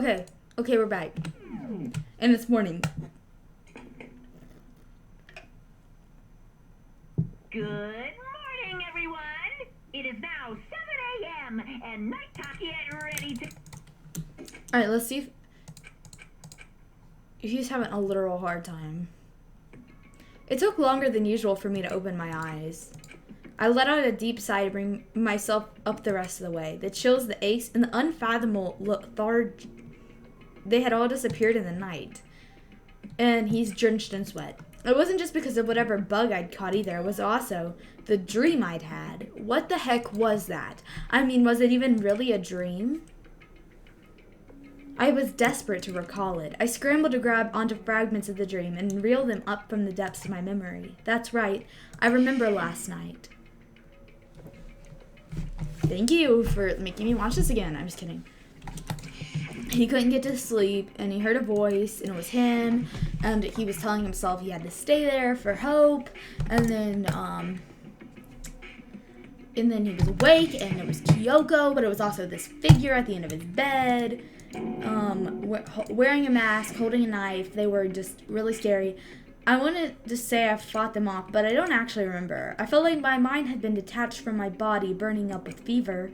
Okay. Okay, we're back. And it's morning. Good morning, everyone. It is now 7 a.m. and night talk yet ready to... Alright, let's see if he's having a literal hard time. It took longer than usual for me to open my eyes. I let out a deep sigh to bring myself up the rest of the way. The chills, the aches, and the unfathomable lethargy, they had all disappeared in the night. And he's drenched in sweat. It wasn't just because of whatever bug I'd caught either. It was also the dream I'd had. What the heck was that? I mean, was it even really a dream? I was desperate to recall it. I scrambled to grab onto fragments of the dream and reel them up from the depths of my memory. That's right. I remember last night. Thank you for making me watch this again. I'm just kidding. He couldn't get to sleep, and he heard a voice, and it was him, and he was telling himself he had to stay there for hope, and then he was awake, and it was Kyoko, but it was also this figure at the end of his bed, wearing a mask, holding a knife. They were just really scary. I wanted to say I fought them off, but I don't actually remember. I felt like my mind had been detached from my body, burning up with fever.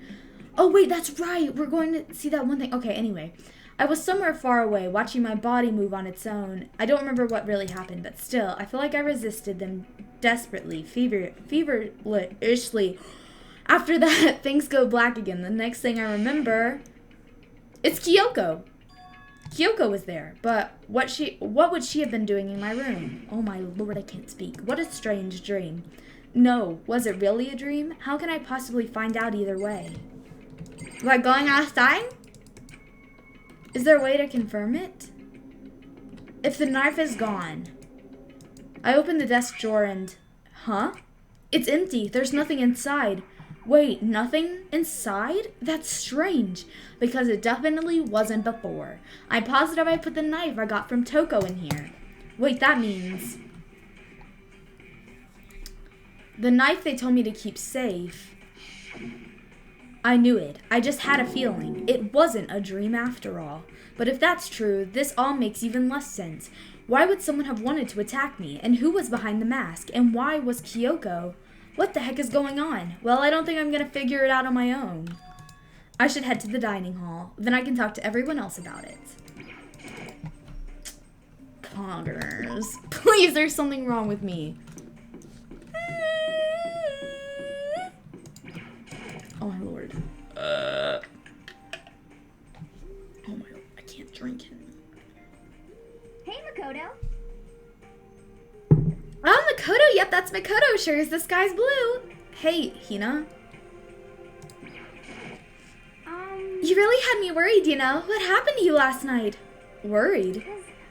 Oh, wait, that's right. We're going to see that one thing. Okay, anyway. I was somewhere far away, watching my body move on its own. I don't remember what really happened, but still, I feel like I resisted them desperately, feverishly. After that, things go black again. The next thing I remember, it's Kyoko. Kyoko was there, but what would she have been doing in my room? Oh my lord, I can't speak. What a strange dream. No, was it really a dream? How can I possibly find out either way? Like going outside? Is there a way to confirm it? If the knife is gone. I opened the desk drawer and... Huh? It's empty. There's nothing inside. Wait, nothing inside? That's strange, because it definitely wasn't before. I'm positive I put the knife I got from Toko in here. Wait, that means... the knife they told me to keep safe. I knew it. I just had a feeling. It wasn't a dream after all. But if that's true, this all makes even less sense. Why would someone have wanted to attack me? And who was behind the mask? And why was Kyoko? What the heck is going on? Well, I don't think I'm going to figure it out on my own. I should head to the dining hall. Then I can talk to everyone else about it. Poggers. Please, there's something wrong with me. Oh my lord. Oh my god, I can't drink him. Hey, Makoto. Oh, Makoto, yep, that's Makoto, sure as the sky's blue. Hey, Hina. You really had me worried, you know. What happened to you last night? Worried?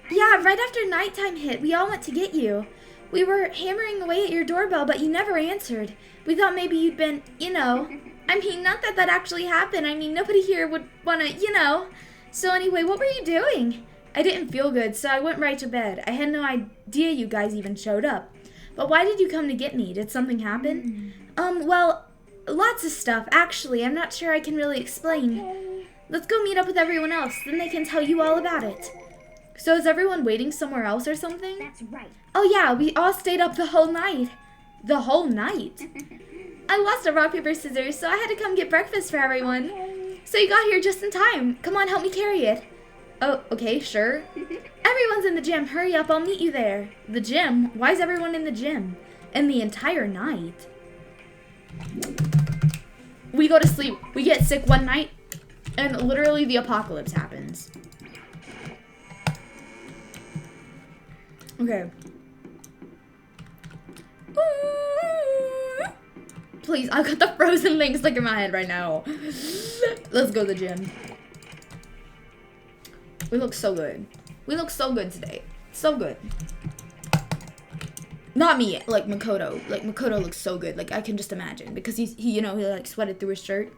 Yeah, right after nighttime hit, we all went to get you. We were hammering away at your doorbell, but you never answered. We thought maybe you'd been, you know... I mean, not that that actually happened. I mean, nobody here would want to, you know. So anyway, what were you doing? I didn't feel good, so I went right to bed. I had no idea you guys even showed up. But why did you come to get me? Did something happen? Well, lots of stuff. Actually, I'm not sure I can really explain. Okay. Let's go meet up with everyone else. Then they can tell you all about it. So is everyone waiting somewhere else or something? That's right. Oh yeah, we all stayed up the whole night. The whole night? I lost a rock, paper, scissors, so I had to come get breakfast for everyone. Okay. So you got here just in time. Come on, help me carry it. Oh, okay, sure. Everyone's in the gym. Hurry up, I'll meet you there. The gym? Why is everyone in the gym? And the entire night? We go to sleep. We get sick one night, and literally the apocalypse happens. Okay. Please, I've got the frozen thing stuck in my head right now. Let's go to the gym. We look so good. We look so good today. So good. Not me, like Makoto. Like Makoto looks so good. Like I can just imagine because he like sweated through his shirt.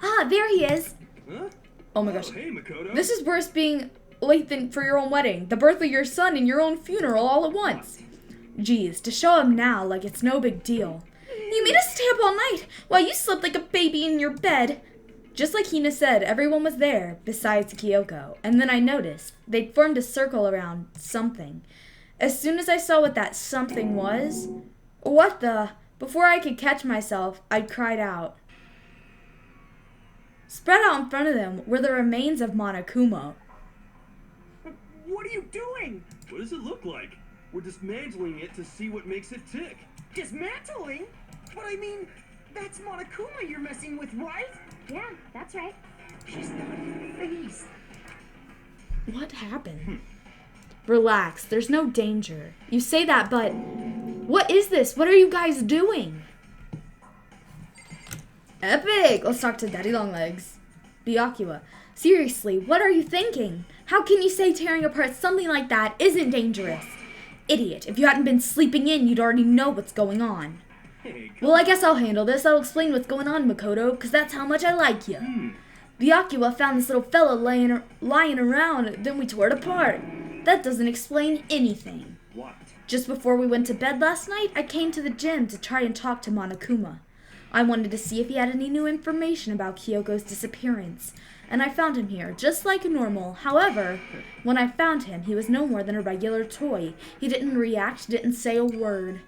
Ah, there he is. Huh? Oh my gosh. Oh, hey, Makoto. This is worse being late than for your own wedding, the birth of your son, and your own funeral all at once. Geez, to show him now like it's no big deal. You made us stay up all night while you slept like a baby in your bed. Just like Hina said, everyone was there, besides Kyoko. And then I noticed they'd formed a circle around something. As soon as I saw what that something was, what the... Before I could catch myself, I cried out. Spread out in front of them were the remains of Monokuma. What are you doing? What does it look like? We're dismantling it to see what makes it tick. Dismantling? But I mean, that's Monokuma you're messing with, right? Yeah, that's right. She's not face. What happened? Relax, there's no danger. You say that, but... What is this? What are you guys doing? Epic! Let's talk to Daddy Longlegs. Byakuya. Seriously, what are you thinking? How can you say tearing apart something like that isn't dangerous? Idiot, if you hadn't been sleeping in, you'd already know what's going on. Hey, Well, I guess I'll handle this. I'll explain what's going on, Makoto, because that's how much I like you. Byakuya found this little fella lying around, then we tore it apart. That doesn't explain anything. what? Just before we went to bed last night, I came to the gym to try and talk to Monokuma. I wanted to see if he had any new information about Kyoko's disappearance, and I found him here, just like normal. However, when I found him, he was no more than a regular toy. He didn't react, didn't say a word.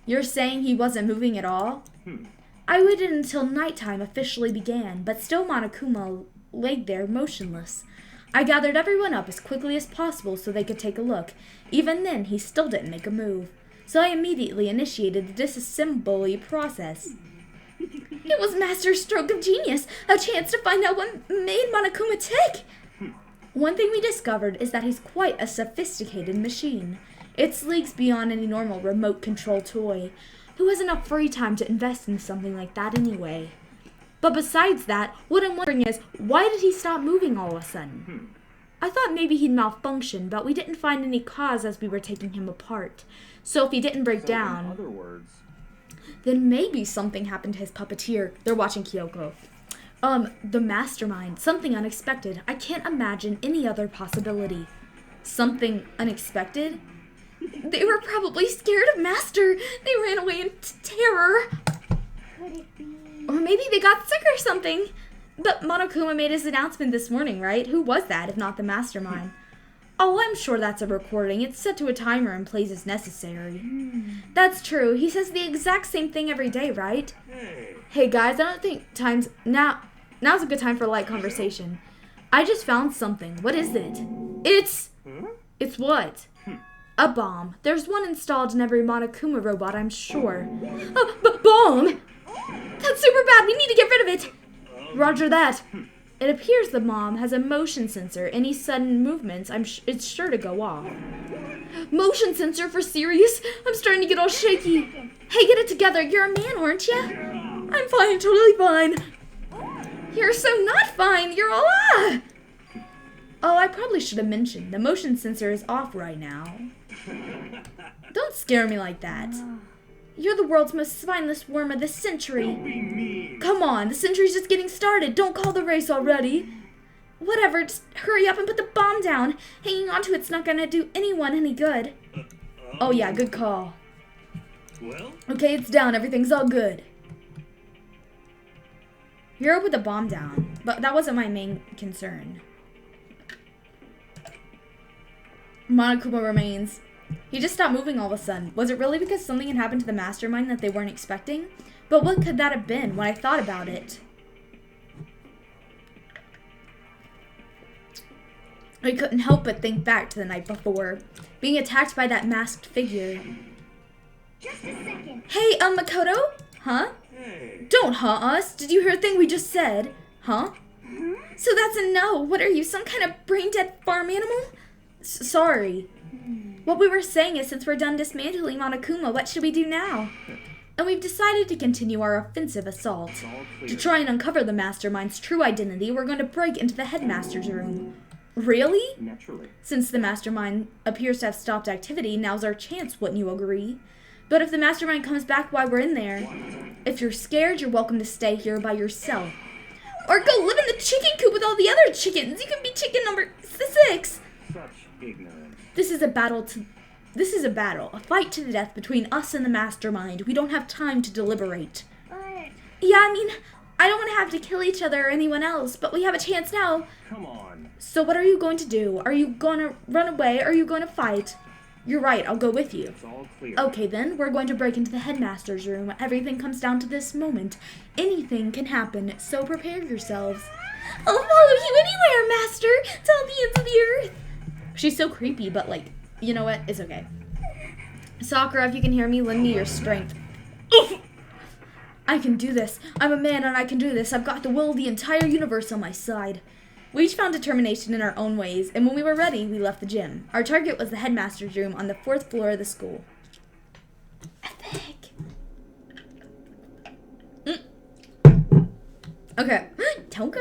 You're saying he wasn't moving at all? I waited until nighttime officially began, but still Monokuma laid there motionless. I gathered everyone up as quickly as possible so they could take a look. Even then, he still didn't make a move. So I immediately initiated the disassembly process. It was Master's stroke of genius, a chance to find out what made Monokuma tick. One thing we discovered is that he's quite a sophisticated machine. It's leagues beyond any normal remote control toy. Who has enough free time to invest in something like that anyway? But besides that, what I'm wondering is, why did he stop moving all of a sudden? I thought maybe he'd malfunction, but we didn't find any cause as we were taking him apart. So if he didn't break In down, other words, then maybe something happened to his puppeteer. They're watching Kyoko. The mastermind. Something unexpected. I can't imagine any other possibility. Something unexpected? They were probably scared of Master. They ran away in terror. Could it be? Or maybe they got sick or something. But Monokuma made his announcement this morning, right? Who was that, if not the mastermind? Oh, I'm sure that's a recording. It's set to a timer and plays as necessary. That's true. He says the exact same thing every day, right? hey, Hey guys, I don't think now's a good time for a light conversation. I just found something. What is it? It's what? A bomb. There's one installed in every Monokuma robot, I'm sure. A bomb? That's super bad. We need to get rid of it. Roger that. It appears the bomb has a motion sensor. Any sudden movements, it's sure to go off. Motion sensor for serious? I'm starting to get all shaky. Hey, get it together. You're a man, aren't you? I'm fine, totally fine. You're so not fine. You're all Oh, I probably should have mentioned. The motion sensor is off right now. Don't scare me like that. You're the world's most spineless worm of the century. be mean. Come on, the century's just getting started. Don't call the race already. Whatever, just hurry up and put the bomb down. Hanging onto it's not gonna do anyone any good. Oh yeah, good call. Well, Okay, it's down. Everything's all good. Hero put the bomb down, but that wasn't my main concern. Monokuma remains. He just stopped moving all of a sudden. Was it really because something had happened to the mastermind that they weren't expecting? But what could that have been when I thought about it? I couldn't help but think back to the night before, being attacked by that masked figure. Just a second. Hey, Makoto? Huh? hey, Don't us. Did you hear a thing we just said? Huh? So that's a no. What are you, some kind of brain-dead farm animal? Sorry. What we were saying is since we're done dismantling Monokuma, what should we do now? And we've decided to continue our offensive assault. it's all clear. To try and uncover the mastermind's true identity, we're going to break into the headmaster's room. Really? Naturally. Since the mastermind appears to have stopped activity, now's our chance, wouldn't you agree? But if the mastermind comes back while we're in there, if you're scared, you're welcome to stay here by yourself. Or go live in the chicken coop with all the other chickens. You can be chicken number 6. Such ignorance. This is a battle, a fight to the death between us and the mastermind. We don't have time to deliberate. But Yeah, I don't want to have to kill each other or anyone else, but we have a chance now. Come on. So what are you going to do? Are you going to run away or are you going to fight? You're right, I'll go with you. It's all clear. Okay then, we're going to break into the headmaster's room. Everything comes down to this moment. Anything can happen, so prepare yourselves. I'll follow you anywhere, master, till the ends of the earth. She's so creepy, but like, you know what? It's okay. Sakura, if you can hear me, lend me your strength. I can do this. I'm a man and I can do this. I've got the will of the entire universe on my side. We each found determination in our own ways, and when we were ready, we left the gym. Our target was the headmaster's room on the 4th floor of the school. Epic. Okay. Toko.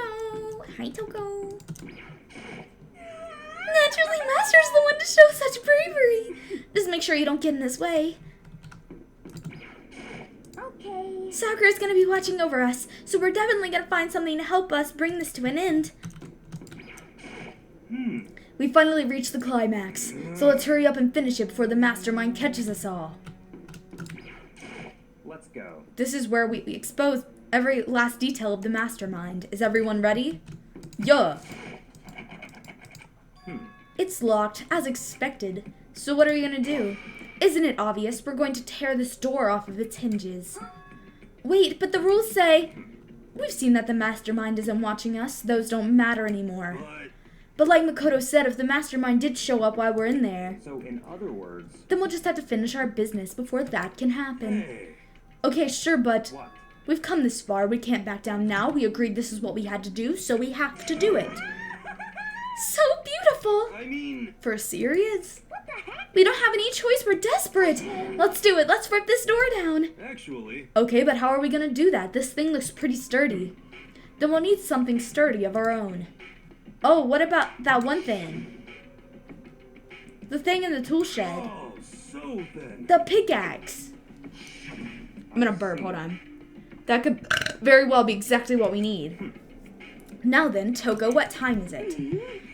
Hi, Toko. Naturally, Master's the one to show such bravery. Just make sure you don't get in his way. Okay. Sakura's gonna be watching over us, so we're definitely gonna find something to help us bring this to an end. We finally reached the climax, so let's hurry up and finish it before the mastermind catches us all. Let's go. This is where we expose every last detail of the mastermind. Is everyone ready? Yeah. It's locked, as expected. So what are you gonna do? Isn't it obvious? We're going to tear this door off of its hinges. Wait, but the rules say... We've seen that the mastermind isn't watching us. Those don't matter anymore. But like Makoto said, if the mastermind did show up while we're in there, So in other words... then we'll just have to finish our business before that can happen. Hey. Okay, sure, but What? we've come this far. We can't back down now. We agreed this is what we had to do, so we have to do it. So beautiful! I mean... For serious? We don't have any choice. We're desperate. Let's do it. Let's rip this door down. Actually... Okay, but how are we gonna do that? This thing looks pretty sturdy. Then we'll need something sturdy of our own. Oh, what about that one thing? The thing in the tool shed. Oh, so then... The pickaxe. I'm gonna burp, hold on. That could very well be exactly what we need. Now then, Toko, what time is it?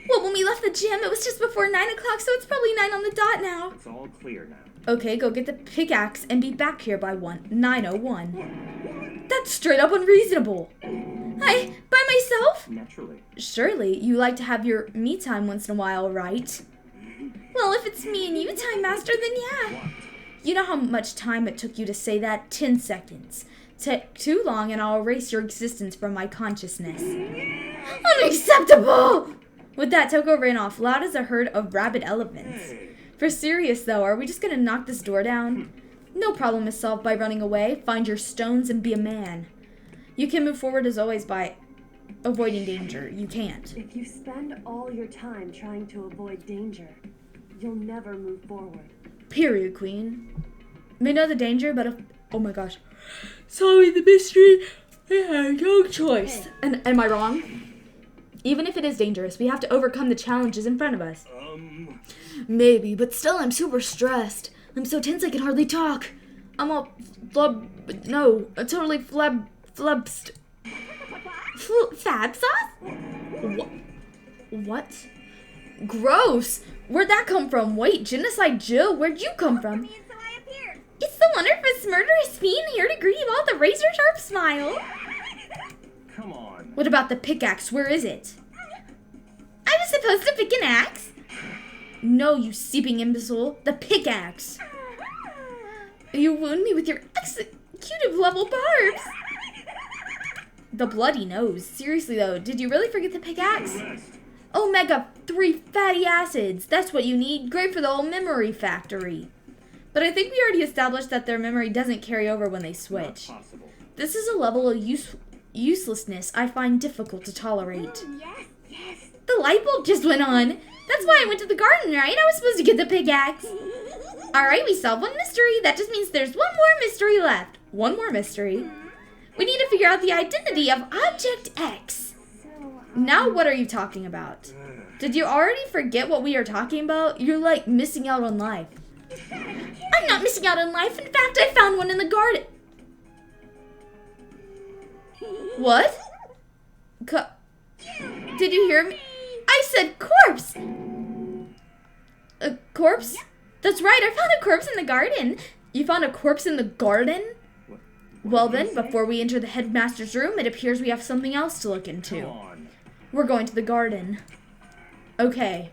Well, when we left the gym, it was just before 9 o'clock, so it's probably 9 on the dot now. It's all clear now. Okay, go get the pickaxe and be back here by 9:01. That's straight up unreasonable. Hi, by myself? Naturally. Surely, you like to have your me time once in a while, right? Well, if it's me and you time, Master, then yeah. What? You know how much time it took you to say that? 10 seconds. Take too long and I'll erase your existence from my consciousness. Unacceptable! With that, Toko ran off, loud as a herd of rabid elephants. Hey. For serious though, are we just gonna knock this door down? No problem is solved by running away. Find your stones and be a man. You can move forward as always by avoiding danger. You can't. If you spend all your time trying to avoid danger, you'll never move forward. Period, Queen. We know the danger, but if... Oh my gosh. Solving the mystery, we have no choice. And am I wrong? Even if it is dangerous, we have to overcome the challenges in front of us. Maybe, but still I'm super stressed. I'm so tense I can hardly talk. I'm all totally flubst. Fab sauce? What? Gross! Where'd that come from? Wait, Genocide Jill, where'd you come from? And so I appeared. It's the wondrous murderous fiend here to greet you all with a razor-sharp smile. Come on. What about the pickaxe? Where is it? I was supposed to pick an axe. No, you seeping imbecile. The pickaxe. You wound me with your executive level barbs. The bloody nose. Seriously though, did you really forget the pickaxe? Omega-3 fatty acids. That's what you need. Great for the whole memory factory. But I think we already established that their memory doesn't carry over when they switch. Not possible. This is a level of uselessness I find difficult to tolerate. Yes, yes. The light bulb just went on. That's why I went to the garden, right? I was supposed to get the pickaxe. Alright, we solved one mystery. That just means there's one more mystery left. One more mystery. We need to figure out the identity of Object X. So, Now what are you talking about? Did you already forget what we are talking about? You're like missing out on life. I'm not missing out on life. In fact, I found one in the garden. What? Did you hear me? I said corpse. A corpse? That's right, I found a corpse in the garden. You found a corpse in the garden? Well then, before we enter the headmaster's room, it appears we have something else to look into. Come on. We're going to the garden. Okay.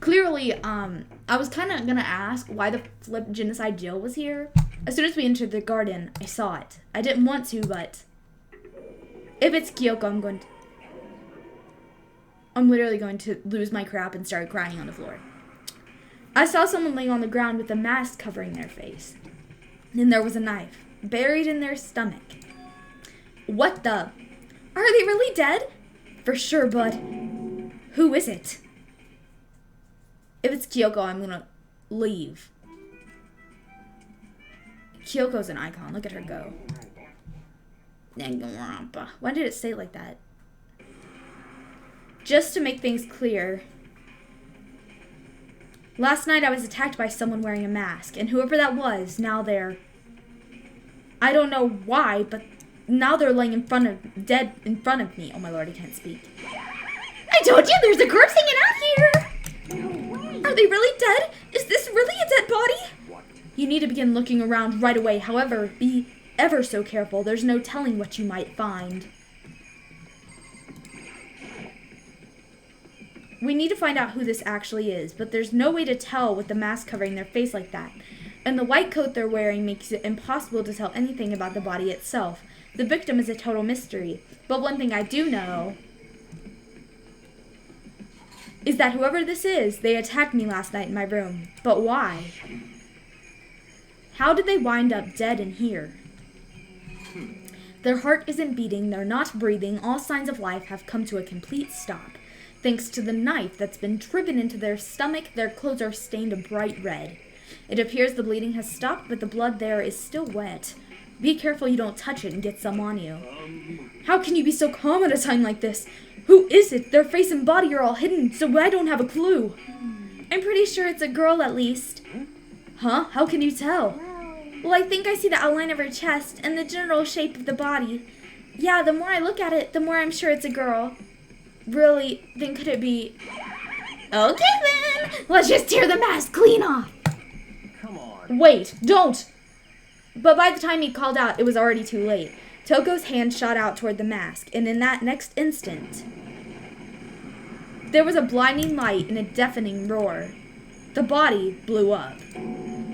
Clearly, I was kind of gonna ask why the flip genocide Jill was here. As soon as we entered the garden, I saw it. I didn't want to, but if it's Kyoko, I'm literally going to lose my crap and start crying on the floor. I saw someone laying on the ground with a mask covering their face. And there was a knife buried in their stomach. What the? Are they really dead? For sure, but who is it? If it's Kyoko, I'm gonna leave. Kyoko's an icon. Look at her go. DanganRonpa. Why did it say it like that? Just to make things clear, last night I was attacked by someone wearing a mask, and whoever that was, now they're... I don't know why, but now they're laying dead in front of me. Oh my lord, I can't speak. I told you there's a corpse hanging out here! Are they really dead? Is this really a dead body? You need to begin looking around right away. However, be ever so careful. There's no telling what you might find. We need to find out who this actually is, but there's no way to tell with the mask covering their face like that. And the white coat they're wearing makes it impossible to tell anything about the body itself. The victim is a total mystery. But one thing I do know is that whoever this is, they attacked me last night in my room. But why? How did they wind up dead in here? Their heart isn't beating, they're not breathing, all signs of life have come to a complete stop. Thanks to the knife that's been driven into their stomach, their clothes are stained a bright red. It appears the bleeding has stopped, but the blood there is still wet. Be careful you don't touch it and get some on you. How can you be so calm at a time like this? Who is it? Their face and body are all hidden, so I don't have a clue. I'm pretty sure it's a girl at least. Huh? How can you tell? Well, I think I see the outline of her chest and the general shape of the body. Yeah, the more I look at it, the more I'm sure it's a girl. Really? Then could it be... Okay then! Let's just tear the mask clean off! Come on. Wait, don't! But by the time he called out, it was already too late. Toko's hand shot out toward the mask, and in that next instant, there was a blinding light and a deafening roar. The body blew up.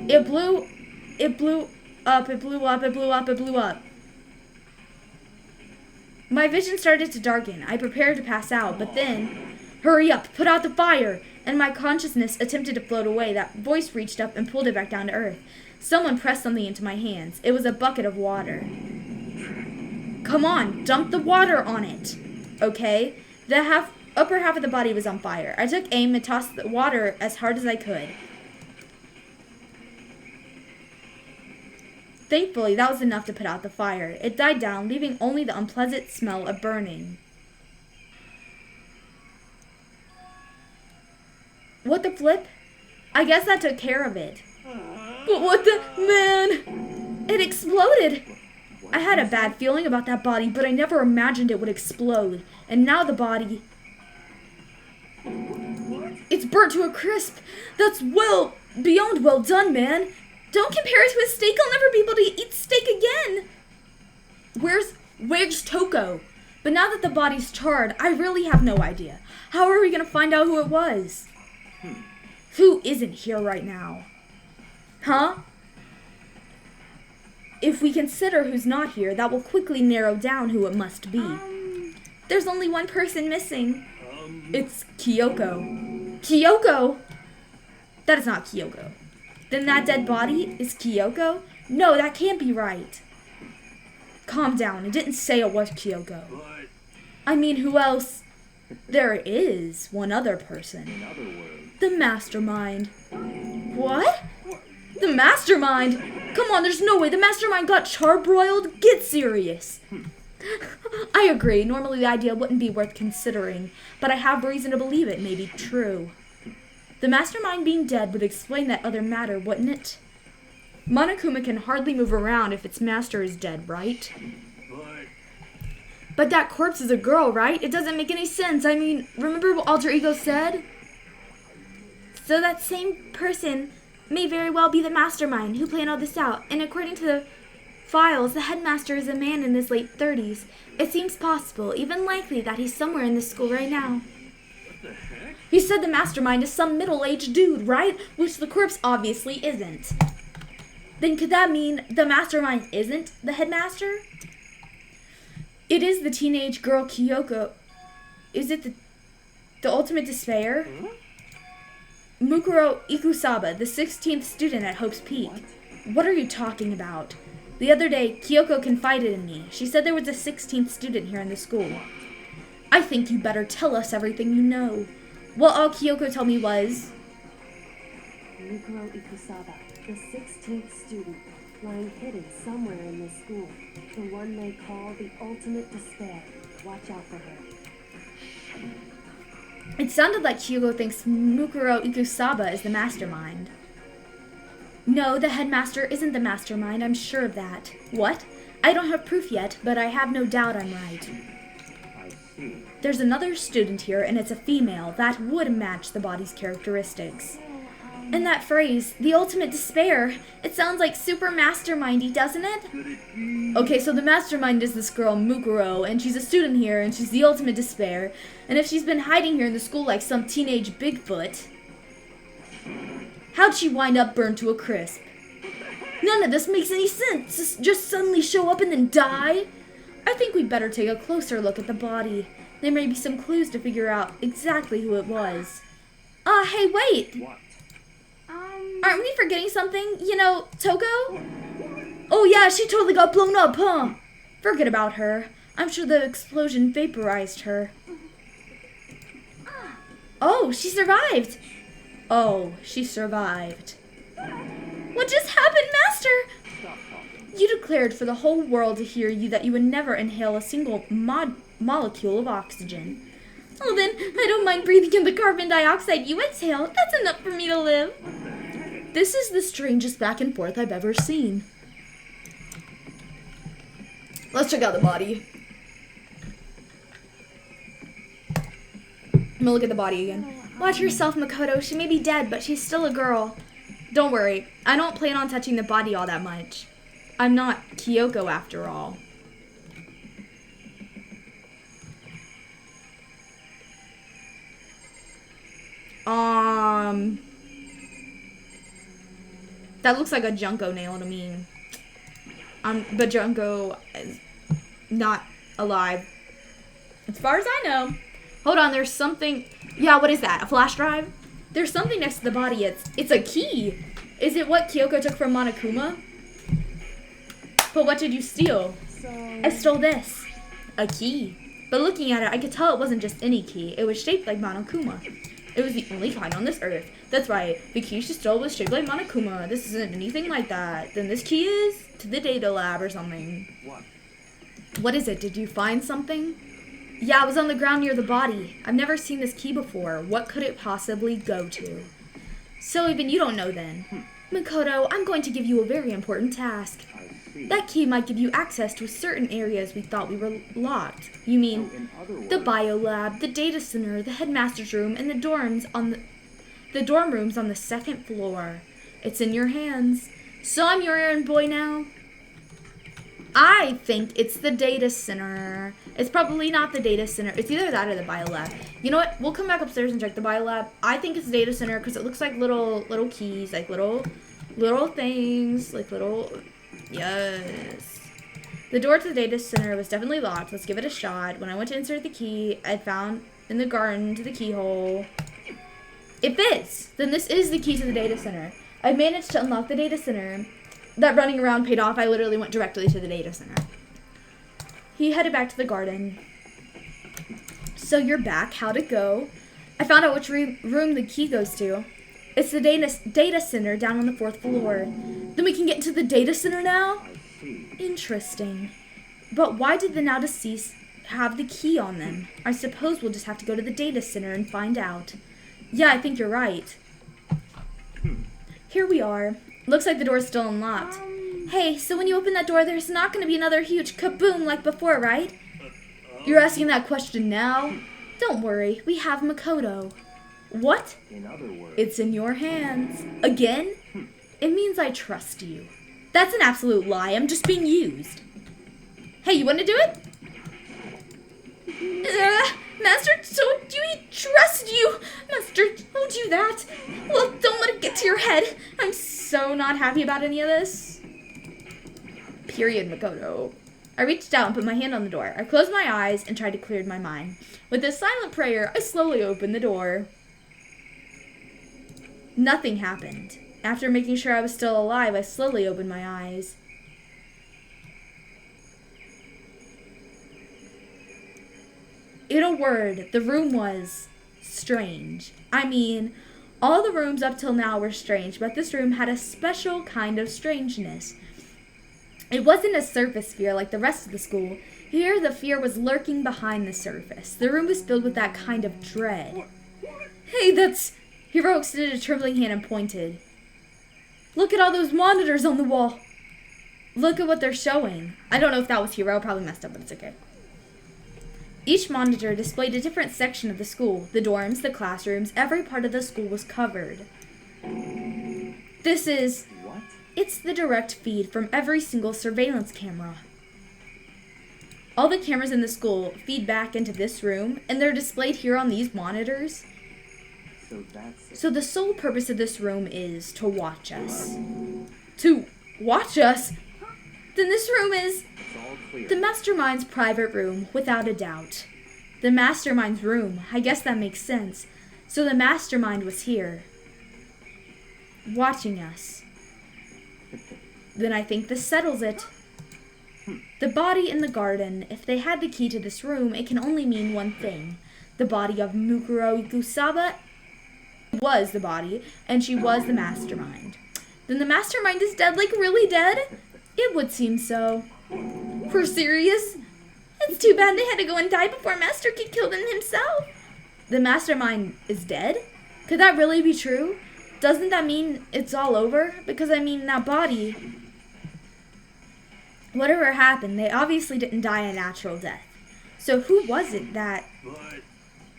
It blew up. My vision started to darken. I prepared to pass out, but then, hurry up, put out the fire! And my consciousness attempted to float away. That voice reached up and pulled it back down to earth. Someone pressed something into my hands. It was a bucket of water. Come on, dump the water on it. Okay? The upper half of the body was on fire. I took aim and tossed the water as hard as I could. Thankfully, that was enough to put out the fire. It died down, leaving only the unpleasant smell of burning. What the flip? I guess that took care of it. But what the... Man! It exploded! I had a bad feeling about that body, but I never imagined it would explode. And now the body... It's burnt to a crisp. That's beyond well done, man. Don't compare it to a steak. I'll never be able to eat steak again. Where's Toko? But now that the body's charred, I really have no idea. How are we going to find out who it was? Who isn't here right now? Huh? If we consider who's not here, that will quickly narrow down who it must be. There's only one person missing. It's Kyoko. Kyoko? That is not Kyoko. Then that dead body is Kyoko? No, that can't be right. Calm down. It didn't say it was Kyoko. But I mean, who else? There is one other person. in other words, The mastermind. What? The mastermind? Come on, there's no way the mastermind got charbroiled. Get serious. I agree. Normally the idea wouldn't be worth considering, but I have reason to believe it may be true. The mastermind being dead would explain that other matter, wouldn't it? Monokuma can hardly move around if its master is dead, right? But that corpse is a girl, right? It doesn't make any sense. I mean, remember what Alter Ego said? So that same person may very well be the mastermind who planned all this out. And according to the files, the headmaster is a man in his late 30s. It seems possible, even likely, that he's somewhere in this school right now. What the heck? You said the mastermind is some middle-aged dude, right? Which the corpse obviously isn't. Then could that mean the mastermind isn't the headmaster? It is the teenage girl Kyoko. Is it the ultimate despair? Huh? Mukuro Ikusaba, the 16th student at Hope's Peak. What are you talking about? The other day, Kyoko confided in me. She said there was a 16th student here in the school. I think you better tell us everything you know. Well, all Kyoko told me was... Mukuro Ikusaba, the 16th student, lying hidden somewhere in this school. The one they call the ultimate despair. Watch out for her. It sounded like Kyoko thinks Mukuro Ikusaba is the mastermind. No, the headmaster isn't the mastermind, I'm sure of that. What? I don't have proof yet, but I have no doubt I'm right. I see. There's another student here, and it's a female. That would match the body's characteristics. And that phrase, the ultimate despair, it sounds like super mastermindy, doesn't it? Could it be? Okay, so the mastermind is this girl, Mukuro, and she's a student here, and she's the ultimate despair. And if she's been hiding here in the school like some teenage Bigfoot, how'd she wind up burned to a crisp? None of this makes any sense. Just suddenly show up and then die? I think we'd better take a closer look at the body. There may be some clues to figure out exactly who it was. Hey, wait! What? Aren't we forgetting something? You know, Toko? Oh yeah, she totally got blown up, huh? Forget about her. I'm sure the explosion vaporized her. Oh, she survived! Oh, she survived. What just happened, Master? Stop talking. You declared for the whole world to hear you that you would never inhale a single molecule of oxygen. Oh, then I don't mind breathing in the carbon dioxide you exhale. That's enough for me to live. This is the strangest back and forth I've ever seen. Let's check out the body. I'm gonna look at the body again. Watch yourself, Makoto. She may be dead, but she's still a girl. Don't worry. I don't plan on touching the body all that much. I'm not Kyoko after all. That looks like a Junko nail to me. But Junko is not alive. As far as I know. Hold on, there's something. Yeah, what is that? A flash drive? There's something next to the body. It's a key. Is it what Kyoko took from Monokuma? But what did you steal? I stole this. A key. But looking at it, I could tell it wasn't just any key. It was shaped like Monokuma. It was the only kind on this earth. That's right. The key she stole was shaped like Monokuma. This isn't anything like that. Then this key is to the data lab or something. What? What is it? Did you find something? Yeah, it was on the ground near the body. I've never seen this key before. What could it possibly go to? So even you don't know then. Makoto, I'm going to give you a very important task. I see. That key might give you access to certain areas we thought we were locked. You mean So in other words, the bio lab, the data center, the headmaster's room, and the dorm rooms on the second floor. It's in your hands. So I'm your errand boy now. I think it's the data center. It's probably not the data center. It's either that or the bio lab. You know what? We'll come back upstairs and check the bio lab. I think it's the data center because it looks like little keys, like little things, like little. Yes. The door to the data center was definitely locked. Let's give it a shot. When I went to insert the key, I found in the garden to the keyhole. It fits! Then this is the key to the data center. I managed to unlock the data center. That running around paid off. I literally went directly to the data center. He headed back to the garden. So you're back. How'd it go? I found out which room the key goes to. It's the data center down on the 4th floor. Then we can get into the data center now? I see. Interesting. But why did the now deceased have the key on them? I suppose we'll just have to go to the data center and find out. Yeah, I think you're right. Here we are. Looks like the door's still unlocked. Hey, so when you open that door, there's not going to be another huge kaboom like before, right? You're asking that question now? Don't worry, we have Makoto. What? In other words, It's in your hands. Again? It means I trust you. That's an absolute lie. I'm just being used. Hey, you want to do it? Master told you he trusted you. Master told you that. Well, don't let it get to your head. I'm so not happy about any of this. Period, Makoto. I reached out and put my hand on the door. I closed my eyes and tried to clear my mind. With a silent prayer, I slowly opened the door. Nothing happened. After making sure I was still alive, I slowly opened my eyes. In a word, the room was strange. I mean, all the rooms up till now were strange, but this room had a special kind of strangeness. It wasn't a surface fear like the rest of the school. Here, the fear was lurking behind the surface. The room was filled with that kind of dread. Hey, that's... Hiro extended a trembling hand and pointed. Look at all those monitors on the wall. Look at what they're showing. I don't know if that was Hiro. Probably messed up, but it's okay. Each monitor displayed a different section of the school. The dorms, the classrooms, every part of the school was covered. This is... What? It's the direct feed from every single surveillance camera. All the cameras in the school feed back into this room, and they're displayed here on these monitors. So that's it. So the sole purpose of this room is to watch us. To watch us? Then this room is... It's all clear. The mastermind's private room, without a doubt. The mastermind's room. I guess that makes sense. So the mastermind was here. Watching us. Then I think this settles it. The body in the garden. If they had the key to this room, it can only mean one thing. The body of Mukuro Ikusaba was the body, and she was the mastermind. Then the mastermind is dead, like really dead? It would seem so. For serious? It's too bad they had to go and die before Master Kid killed him himself. The mastermind is dead? Could that really be true? Doesn't that mean it's all over? Because I mean, that body... Whatever happened, they obviously didn't die a natural death. So who was it that... But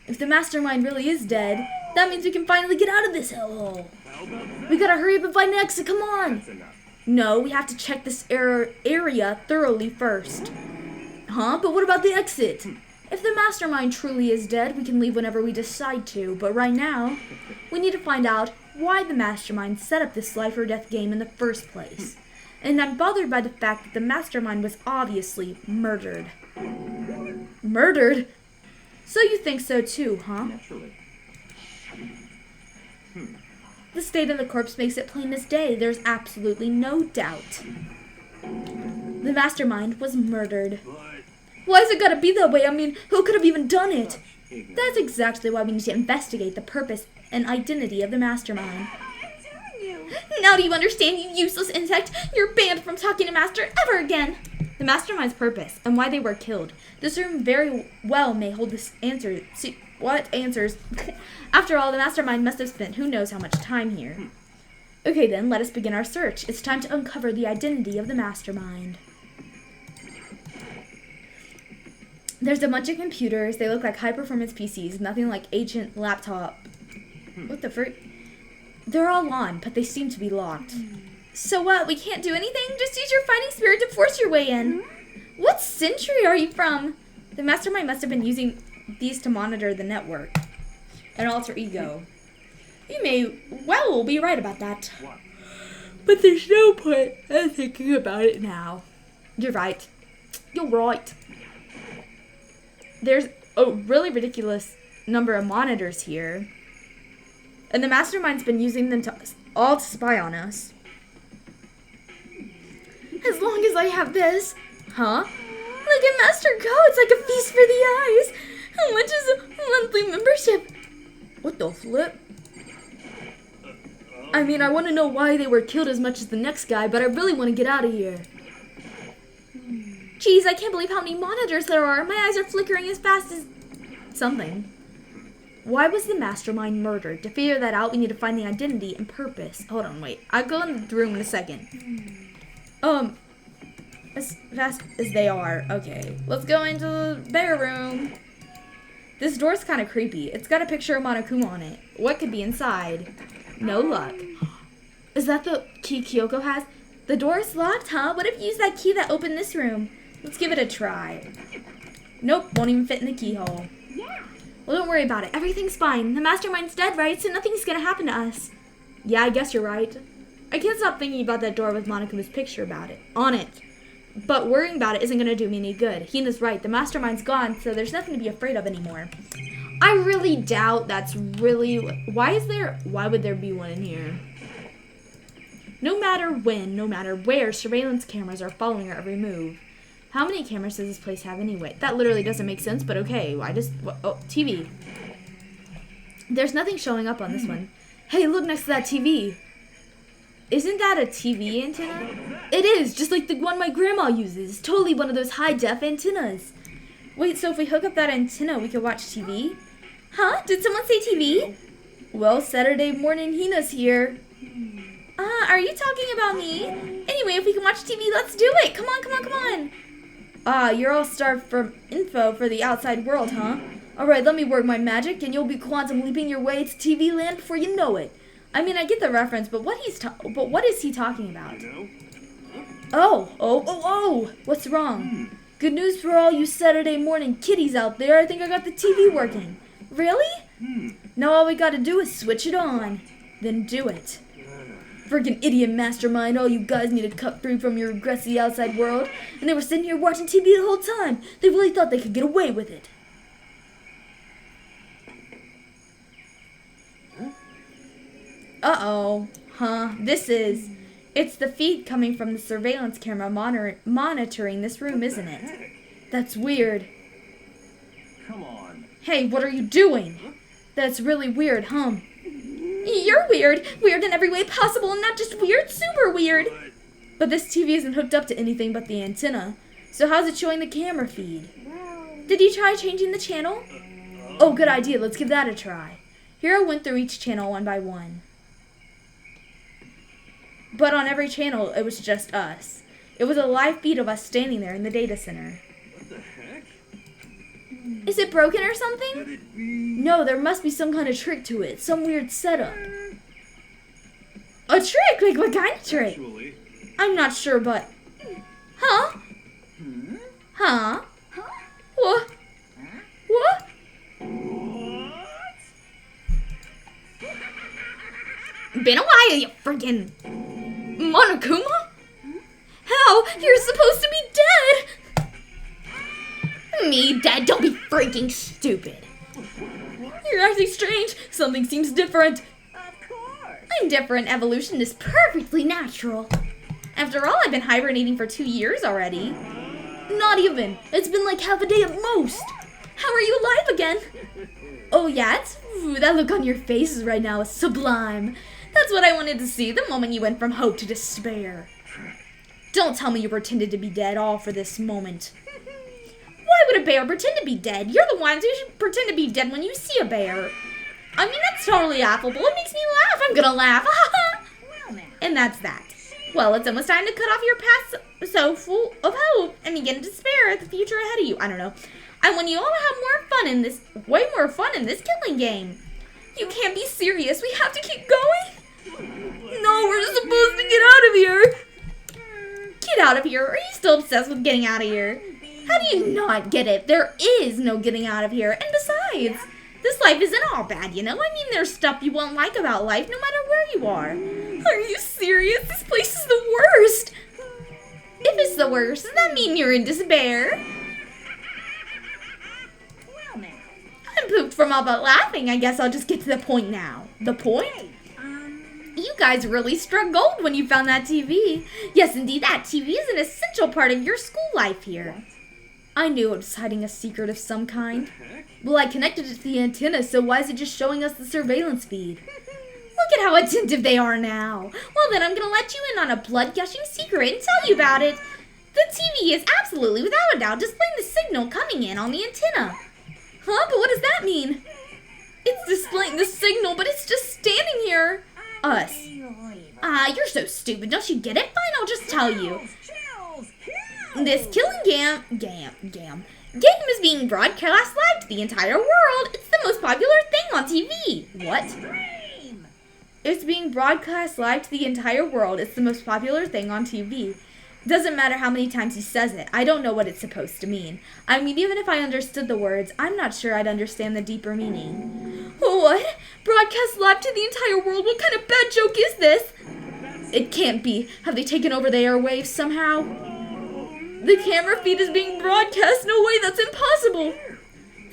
If the mastermind really is dead, that means we can finally get out of this hellhole. how about that? We gotta hurry up and find the exit, come on! That's enough. No, we have to check this area thoroughly first. Huh? But what about the exit? If the mastermind truly is dead, we can leave whenever we decide to. But right now, we need to find out why the mastermind set up this life or death game in the first place. And I'm bothered by the fact that the mastermind was obviously murdered. Murdered? So you think so too, huh? Naturally. The state of the corpse makes it plain as day. There's absolutely no doubt. The mastermind was murdered. But Why's it gotta be that way? I mean, who could have even done it? ignorant. That's exactly why we need to investigate the purpose and identity of the mastermind. I'm telling you. Now do you understand, you useless insect? You're banned from talking to Master ever again. The mastermind's purpose and why they were killed. This room very well may hold this answer. See, what answers? After all, the mastermind must have spent who knows how much time here. Okay then, let us begin our search. It's time to uncover the identity of the mastermind. There's a bunch of computers. They look like high-performance PCs, nothing like ancient laptop. What the frick? They're all on, but they seem to be locked. So what? We can't do anything? Just use your fighting spirit to force your way in. What century are you from? The mastermind must have been using these to monitor the network. An alter ego. You may well be right about that. What? But there's no point in thinking about it now. You're right. You're right. There's a really ridiculous number of monitors here. And the mastermind's been using them all to spy on us. As long as I have this. Huh? Look at Master go. It's like a feast for the eyes. How much is a monthly membership? What the flip? I mean, I want to know why they were killed as much as the next guy, but I really want to get out of here. Jeez, I can't believe how many monitors there are. My eyes are flickering as fast as... something. Why was the mastermind murdered? To figure that out, we need to find the identity and purpose. Hold on, wait. I'll go in the room in a second. As fast as they are. Okay, let's go into the bear room. This door's kind of creepy. It's got a picture of Monokuma on it. What could be inside? No luck. Is that the key Kyoko has? The door is locked, huh? What if you use that key that opened this room? Let's give it a try. Nope, won't even fit in the keyhole. Yeah. Well, don't worry about it. Everything's fine. The mastermind's dead, right? So nothing's gonna happen to us. Yeah, I guess you're right. I can't stop thinking about that door with Monaco's picture on it. But worrying about it isn't gonna do me any good. Hina's right. The mastermind's gone, so there's nothing to be afraid of anymore. I really doubt that's really... Why would there be one in here? No matter when, no matter where, surveillance cameras are following our every move. How many cameras does this place have anyway? That literally doesn't make sense, but okay. Oh, TV. There's nothing showing up on this one. Hey, look next to that TV. Isn't that a TV antenna? It is, just like the one my grandma uses. It's totally one of those high-def antennas. Wait, so if we hook up that antenna, we could watch TV? Huh? Did someone say TV? Well, Saturday morning Hina's here. Are you talking about me? Anyway, if we can watch TV, let's do it. Come on, come on, come on. You're all starved for info for the outside world, huh? Alright, let me work my magic, and you'll be quantum leaping your way to TV land before you know it. I mean, I get the reference, but what is he talking about? Oh, what's wrong? Good news for all you Saturday morning kiddies out there. I think I got the TV working. Really? Now all we gotta do is switch it on. Then do it. Freaking idiot mastermind, all you guys need to cut free from your aggressive outside world. And they were sitting here watching TV the whole time. They really thought they could get away with it. Uh-oh. Huh? It's the feed coming from the surveillance camera monitoring this room, isn't it? That's weird. Come on. Hey, what are you doing? That's really weird, huh? You're weird. Weird in every way possible, and not just weird, super weird. But this TV isn't hooked up to anything but the antenna. So how's it showing the camera feed? Did you try changing the channel? Oh, good idea. Let's give that a try. Hero went through each channel one by one. But on every channel, it was just us. It was a live feed of us standing there in the data center. What the heck? Is it broken or something? Could it be? No, there must be some kind of trick to it. Some weird setup. A trick? Like what kind of trick? Actually. I'm not sure, but... Huh? Huh? What? What? Been a while, you freaking... Monokuma? How? You're supposed to be dead! Me dead? Don't be freaking stupid. You're acting strange. Something seems different. Of course. I'm different. Evolution is perfectly natural. After all, I've been hibernating for 2 years already. Not even. It's been like half a day at most. How are you alive again? Oh, yeah? That look on your faces right now is sublime. That's what I wanted to see the moment you went from hope to despair. Don't tell me you pretended to be dead all for this moment. Why would a bear pretend to be dead? You're the ones who should pretend to be dead when you see a bear. I mean, that's totally affable. It makes me laugh. I'm gonna laugh. Well, now. And that's that. Well, it's almost time to cut off your past so full of hope and begin to despair at the future ahead of you. I don't know. I want you all to have way more fun in this killing game. You can't be serious. We have to keep going. No, we're just supposed to get out of here. Get out of here. Are you still obsessed with getting out of here? How do you not get it? There is no getting out of here. And besides, this life isn't all bad, you know? I mean, there's stuff you won't like about life no matter where you are. Are you serious? This place is the worst. If it's the worst, does that mean you're in despair? Well, now. I'm pooped from all but laughing. I guess I'll just get to the point now. The point? You guys really struck gold when you found that TV. Yes, indeed, that TV is an essential part of your school life here. I knew it was hiding a secret of some kind. Well, I connected it to the antenna, so why is it just showing us the surveillance feed? Look at how attentive they are now. Well, then I'm going to let you in on a blood-gushing secret and tell you about it. The TV is absolutely, without a doubt, displaying the signal coming in on the antenna. Huh? But what does that mean? It's displaying the signal, but it's just standing here. Us. You're so stupid. Don't you get it? Fine, I'll just tell you. This killing game is being broadcast live to the entire world. It's the most popular thing on TV. What? It's being broadcast live to the entire world. It's the most popular thing on TV. Doesn't matter how many times he says it. I don't know what it's supposed to mean. I mean, even if I understood the words, I'm not sure I'd understand the deeper meaning. What? Broadcast live to the entire world? What kind of bad joke is this? It can't be. Have they taken over the airwaves somehow? The camera feed is being broadcast. No way, that's impossible.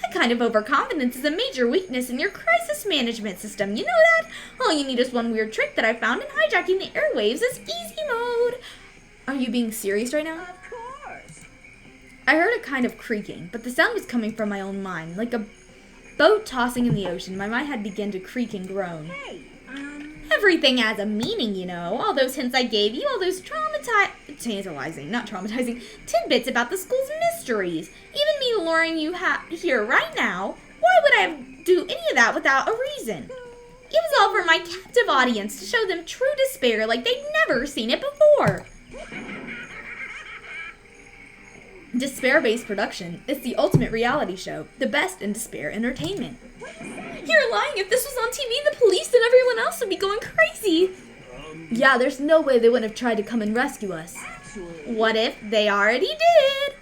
That kind of overconfidence is a major weakness in your crisis management system. You know that? All you need is one weird trick that I found, and hijacking the airwaves is easy mode. Are you being serious right now? Of course. I heard a kind of creaking, but the sound was coming from my own mind, like a boat tossing in the ocean. My mind had begun to creak and groan. Hey, Everything has a meaning, you know. All those hints I gave you, all those tantalizing, not traumatizing, tidbits about the school's mysteries. Even me luring you here right now. Why would I do any of that without a reason? It was all for my captive audience, to show them true despair like they'd never seen it before. Despair-based production is the ultimate reality show, the best in despair entertainment. You're lying. If this was on TV, the police and everyone else would be going crazy. Yeah, there's no way they wouldn't have tried to come and rescue us. What if they already did?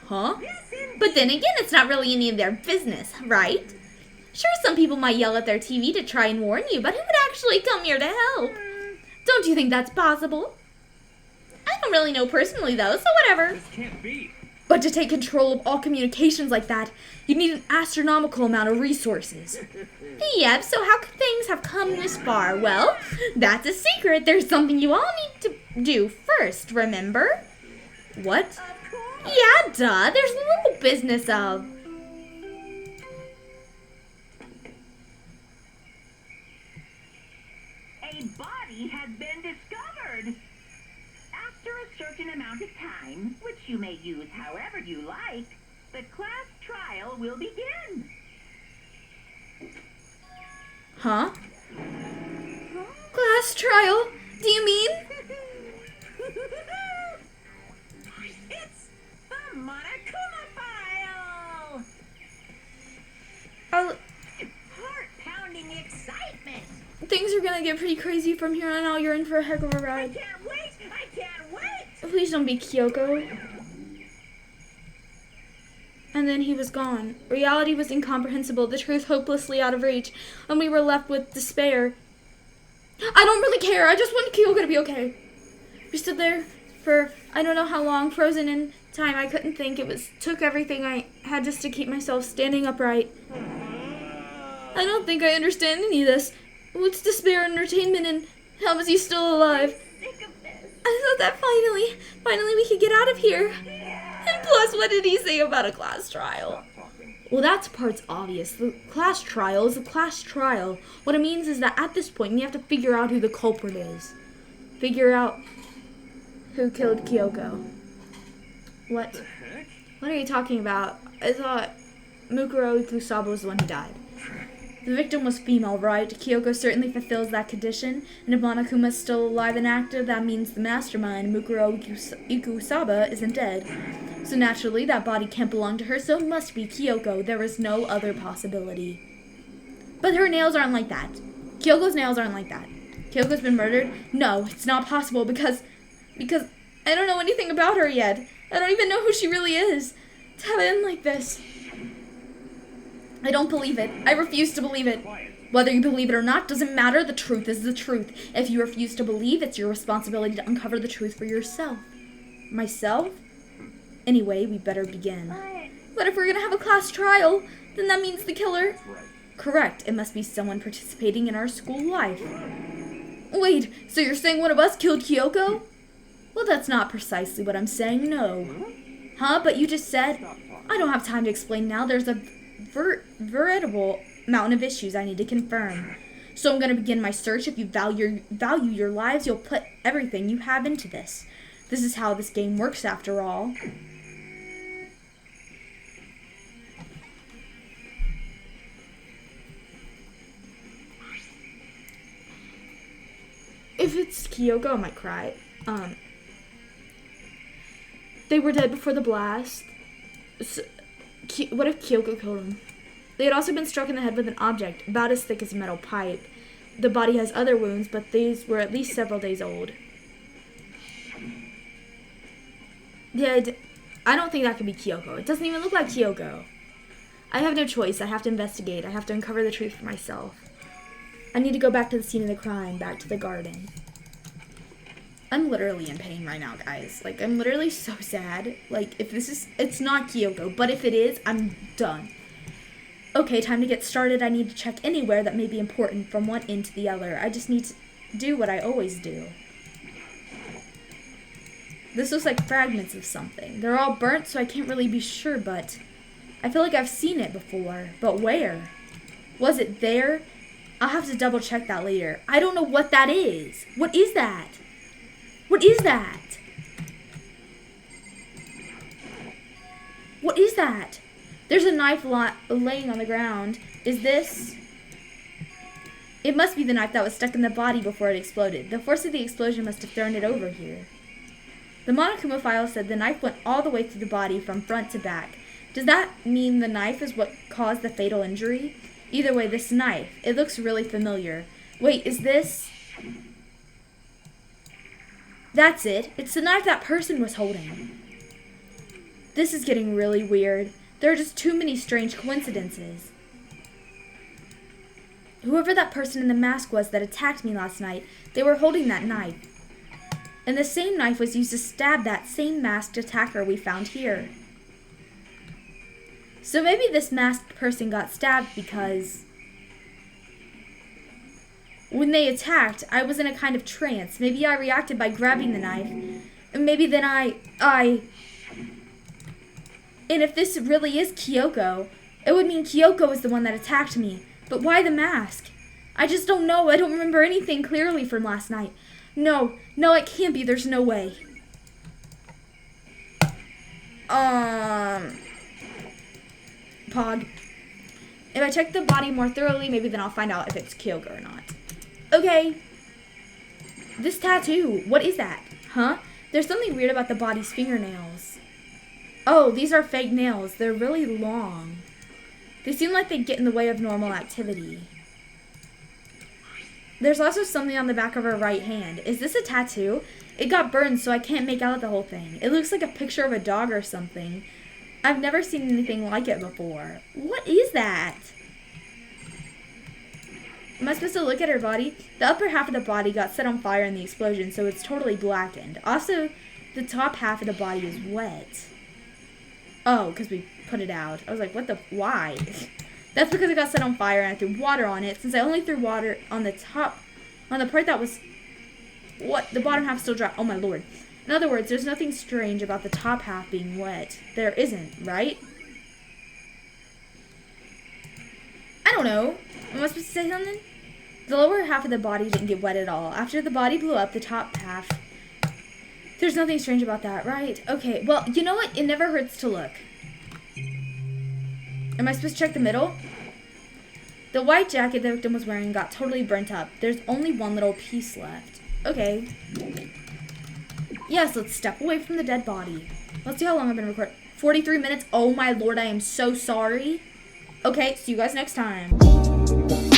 Huh? But then again, it's not really any of their business, right? Sure, some people might yell at their TV to try and warn you, but who would actually come here to help? Don't you think that's possible? I don't really know personally, though, so whatever. This can't be. But to take control of all communications like that, you need an astronomical amount of resources. Yep, so how could things have come this far? Well, that's a secret. There's something you all need to do first, remember? What? Yeah, duh. There's a little business of... a body has been discovered. After a certain amount of time, which you may use however you like, the class trial will begin. Huh? Class trial? Do you mean? It's the Monokuma file! Oh, Heart-pounding excitement! things are gonna get pretty crazy from here on out. You're in for a heck of a I ride. can't wait! I can't wait! Please don't be Kyoko. And then he was gone. Reality was incomprehensible, the truth hopelessly out of reach, and we were left with despair. I don't really care. I just want Kyoko to be okay. We stood there for I don't know how long, frozen in time. I couldn't think. Took everything I had just to keep myself standing upright. I don't think I understand any of this. What's despair entertainment, and how was he still alive? Sick of this. I thought that finally we could get out of here. And plus, what did he say about a class trial? Well, that part's obvious. The class trial is a class trial. What it means is that at this point, we have to figure out who the culprit is. Figure out who killed Kyoko. What? Heck? What are you talking about? I thought Mukuro Ikusaba was the one who died. The victim was female, right? Kyoko certainly fulfills that condition, and if Monokuma is still alive and active, that means the mastermind, Mukuro Ikusaba, isn't dead. So naturally, that body can't belong to her, so it must be Kyoko. There is no other possibility. But her nails aren't like that. Kyoko's nails aren't like that. Kyoko's been murdered? No, it's not possible because I don't know anything about her yet. I don't even know who she really is. To have it end like this. I don't believe it. I refuse to believe it. Whether you believe it or not doesn't matter. The truth is the truth. If you refuse to believe, it's your responsibility to uncover the truth for yourself. Myself? Anyway, we better begin. But if we're gonna have a class trial, then that means the killer... Correct. It must be someone participating in our school life. Wait, so you're saying one of us killed Kyoko? Well, that's not precisely what I'm saying, no. Huh? But you just said... I don't have time to explain now. There's a veritable mountain of issues I need to confirm. So I'm going to begin my search. If you value your lives, you'll put everything you have into this. This is how this game works, after all. If it's Kyoko, I might cry. They were dead before the blast. So, what if Kyoko killed him? They had also been struck in the head with an object about as thick as a metal pipe. the body has other wounds, but these were at least several days old. Yeah, I don't think that could be Kyoko. It doesn't even look like Kyoko. I have no choice. I have to investigate. I have to uncover the truth for myself. I need to go back to the scene of the crime, back to the garden. I'm literally in pain right now, guys. Like, I'm literally so sad. Like, if this is, it's not Kyoko, but if it is, I'm done. Okay, time to get started. I need to check anywhere that may be important from one end to the other. I just need to do what I always do. This looks like fragments of something. They're all burnt, so I can't really be sure, but I feel like I've seen it before. But where? Was it there? I'll have to double check that later. I don't know what that is. What is that? What is that? What is that? There's a knife laying on the ground. Is this? It must be the knife that was stuck in the body before it exploded. The force of the explosion must have thrown it over here. The Monokuma file said the knife went all the way through the body from front to back. Does that mean the knife is what caused the fatal injury? Either way, this knife, it looks really familiar. Wait, is this? That's it. It's the knife that person was holding. This is getting really weird. There are just too many strange coincidences. Whoever that person in the mask was that attacked me last night, they were holding that knife. And the same knife was used to stab that same masked attacker we found here. So maybe this masked person got stabbed because when they attacked, I was in a kind of trance. Maybe I reacted by grabbing the knife. And maybe then and if this really is Kyoko, it would mean Kyoko was the one that attacked me. But why the mask? I just don't know. I don't remember anything clearly from last night. No, it can't be. There's no way. Pog. If I check the body more thoroughly, maybe then I'll find out if it's Kyoko or not. Okay. This tattoo. What is that? Huh? There's something weird about the body's fingernails. Oh, these are fake nails. They're really long. They seem like they get in the way of normal activity. There's also something on the back of her right hand. Is this a tattoo? It got burned, so I can't make out the whole thing. It looks like a picture of a dog or something. I've never seen anything like it before. What is that? Am I supposed to look at her body? The upper half of the body got set on fire in the explosion, so it's totally blackened. Also, the top half of the body is wet. Oh, because we put it out. I was like, why? That's because it got set on fire and I threw water on it. Since I only threw water on the part that was, the bottom half still dry. Oh my lord. In other words, there's nothing strange about the top half being wet. There isn't, right? I don't know. Am I supposed to say something? The lower half of the body didn't get wet at all. After the body blew up, the top half... There's nothing strange about that, right? Okay, well, you know what? It never hurts to look. Am I supposed to check the middle? The white jacket the victim was wearing got totally burnt up. There's only one little piece left. Okay. Yes, let's step away from the dead body. Let's see how long I've been recording. 43 minutes. Oh my lord, I am so sorry. Okay, see you guys next time.